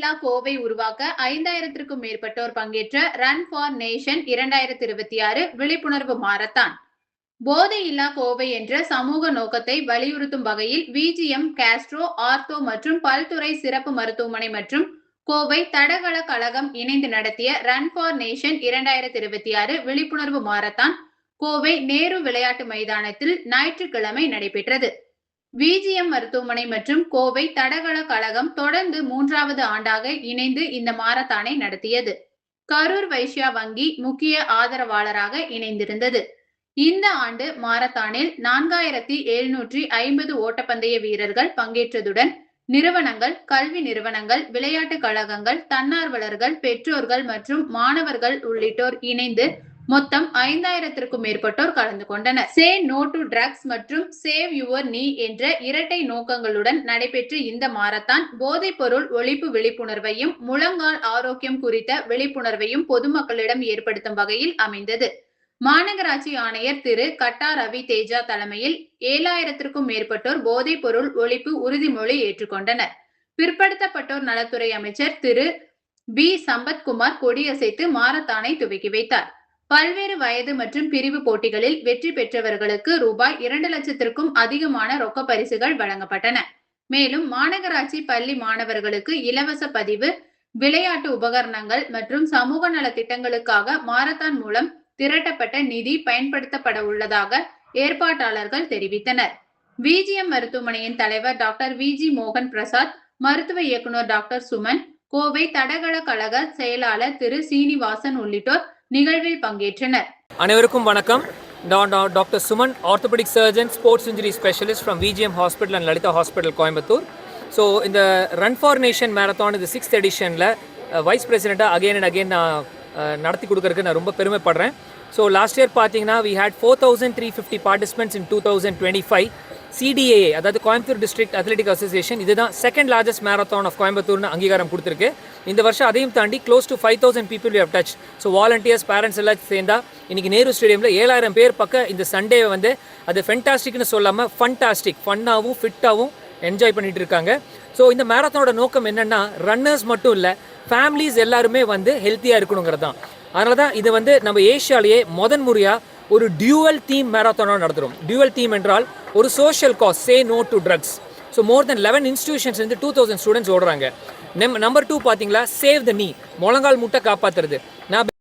இல்லா கோவை உருவாக்க 5000க்கும் மேற்பட்டோர் பங்கேற்ற ரன் ஃபார் நேஷன் 2026 விழிப்புணர்வு மாரத்தான். போதை இல்லா கோவை என்ற சமூக நோக்கத்தை வலியுறுத்தும் வகையில் விஜிஎம், காஸ்ட்ரோ, ஆர்த்தோ மற்றும் பல்துறை சிறப்பு மருத்துவமனை மற்றும் கோவை தடகள கழகம் இணைந்து நடத்திய ரன் ஃபார் நேஷன் 2026 விழிப்புணர்வு மாரத்தான் கோவை நேரு விளையாட்டு மைதானத்தில் ஞாயிற்றுக்கிழமை நடைபெற்றது. விஜிஎம் மருத்துவமனை மற்றும் கோவை தடகள கழகம் தொடர்ந்து 3வது ஆண்டாக இணைந்து இந்த மாரத்தானை நடத்தியது. கரூர் வைஸ்யா வங்கி முக்கிய ஆதரவாளராக இணைந்திருந்தது. இந்த ஆண்டு மாரத்தானில் 4750 ஓட்டப்பந்தய வீரர்கள் பங்கேற்றதுடன் நிறுவனங்கள், கல்வி நிறுவனங்கள், விளையாட்டு கழகங்கள், தன்னார்வலர்கள், பெற்றோர்கள் மற்றும் மாணவர்கள் உள்ளிட்டோர் இணைந்து மொத்தம் 5000க்கும் மேற்பட்டோர் கலந்து கொண்டனர். சே நோ டு ட்ரக்ஸ் மற்றும் சேவ் யுவர் நீ என்ற இரட்டை நோக்கங்களுடன் நடைபெற்ற இந்த மாரத்தான் போதைப் பொருள் ஒழிப்பு விழிப்புணர்வையும் முழங்கால் ஆரோக்கியம் குறித்த விழிப்புணர்வையும் பொதுமக்களிடம் ஏற்படுத்தும் வகையில் அமைந்தது. மாநகராட்சி ஆணையர் திரு கட்டா ரவி தேஜா தலைமையில் 7000க்கும் மேற்பட்டோர் போதைப் பொருள் ஒழிப்பு உறுதிமொழி ஏற்றுக்கொண்டனர். பிற்படுத்தப்பட்டோர் நலத்துறை அமைச்சர் திரு பி சம்பத்குமார் கொடியசைத்து மாரத்தானை துவக்கி வைத்தார். பல்வேறு வயது மற்றும் பிரிவு போட்டிகளில் வெற்றி பெற்றவர்களுக்கு ரூபாய் 2 லட்சத்திற்கும் அதிகமான ரொக்க பரிசுகள் வழங்கப்பட்டன. மேலும் மாநகராட்சி பள்ளி மாணவர்களுக்கு இலவச பதிவு, விளையாட்டு உபகரணங்கள் மற்றும் சமூக நல திட்டங்களுக்காக மாரத்தான் மூலம் திரட்டப்பட்ட நிதி பயன்படுத்தப்பட உள்ளதாக ஏற்பாட்டாளர்கள் தெரிவித்தனர். விஜிஎம் மருத்துவமனையின் தலைவர் டாக்டர் விஜி மோகன் பிரசாத், மருத்துவ இயக்குநர் டாக்டர் சுமன், கோவை தடகள கழக செயலாளர் திரு சீனிவாசன் உள்ளிட்டோர் நிகழ்வில் பங்கேற்றனர். அனைவருக்கும் வணக்கம். Doctor Suman, orthopaedic surgeon, sports injury specialist from VGM hospital and Lalitha hospital, Coimbatore. So இந்த ரன் ஃபார் நேஷன் மேரத்தான் இது 6th எடிஷனில் வைஸ் பிரசிடெண்ட்டாக அகெயின் அண்ட் அகெயின் நான் நடத்தி கொடுக்கறதுக்கு நான் ரொம்ப பெருமைப்படுறேன். ஸோ லாஸ்ட் இயர் பார்த்தீங்கன்னா we had 4350 participants in 2025. CDAA, அதாவது கோயம்புத்தூர் டிஸ்ட்ரிக்ட் அத்லெட்டிக் அசோசியேஷன், இதுதான் செகண்ட் லார்ஜஸ்ட் மேரத்தான் ஆஃப் கோயம்புத்தூர்னு அங்கீகாரம் கொடுத்துருக்கு. இந்த வருஷம் அதையும் தாண்டி close to 5000 people we have touched. So volunteers, parents எல்லாம் சேர்ந்தா இன்றைக்கி நேரு ஸ்டேடியமில் 7000 பேர் பக்கம் இந்த சண்டேவை வந்து அது ஃபென்டாஸ்டிக்னு சொல்லாமல் ஃபன்டாஸ்டிக், ஃபன்னாகவும் ஃபிட்டாகவும் என்ஜாய் பண்ணிட்டு இருக்காங்க. ஸோ இந்த மேரத்தானோட நோக்கம் என்னென்னா ரன்னர்ஸ் மட்டும் இல்லை, ஃபேமிலிஸ் எல்லாருமே வந்து ஹெல்த்தியாக இருக்கணுங்கிறது தான். அதனால தான் இது வந்து நம்ம ஏஷியாலேயே முதன்முறையாக ஒரு டியூவல் தீம் மேரத்தானாக நடத்துகிறோம். டியூவல் தீம் என்றால் ஒரு social cause, say no to drugs. So more than 11 institutions வந்து 2000 ஸ்டூடெண்ட்ஸ் ஓடுறாங்க. நம்பர் 2 பார்த்தீங்களா, சேவ் த நீ, முழங்கால் முட்டை காப்பாற்றுறது. நான்